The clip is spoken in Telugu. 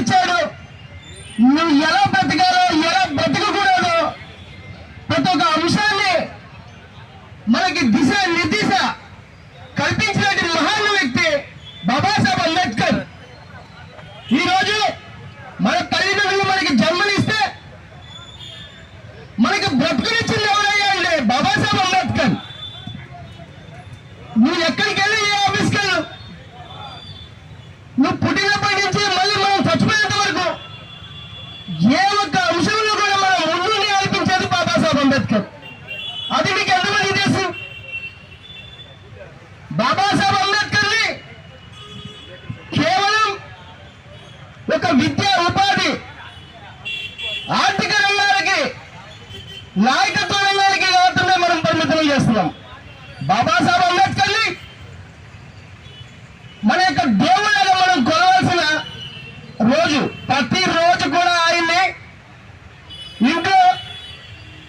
ఇచ్చాడు, నువ్వు ఎలా బ్రతకాలో ఎలా బ్రతకకూడదో ప్రతి ఒక్క అంశాన్ని మనకి దిశ నిర్దిశ కల్పించినటువంటి మహాన్ వ్యక్తి బాబాసాహెబ్ అంబేద్కర్. ఈరోజు మన తల్లిదండ్రులు మనకి జన్మనిస్తే మనకి బ్రతుకునిచ్చింది ఎవరయ్యా అంటే బాబాసాహెబ్ అంబేద్కర్. నువ్వు ఎక్కడికి వెళ్ళి ఏ ఆఫీస్కి వెళ్ళు, నువ్వు పుట్టినప్పటి నుంచి మళ్ళీ మనం చచ్చిపోయేంత వరకు ఏ ఒక్క అంశంలో కూడా మనం ముందుని కల్పించేది బాబాసాహెబ్ అంబేద్కర్. అది మీకు ఎంతమంది తెలుసు? బాబాసాహెబ్ అంబేద్కర్ ని కేవలం ఒక విద్యా ఉపాధి ఆర్థిక రంగాలకి నాయకత్వ రంగాలకి మాత్రమే మనం పరిమితం చేస్తున్నాం. బాబాసాహెబ్ అంబేద్కర్ ని మన యొక్క దేవుళ్ళగా మనం కొలవాల్సిన రోజు, ప్రతి రోజు కూడా ఆయన్ని ఇంట్లో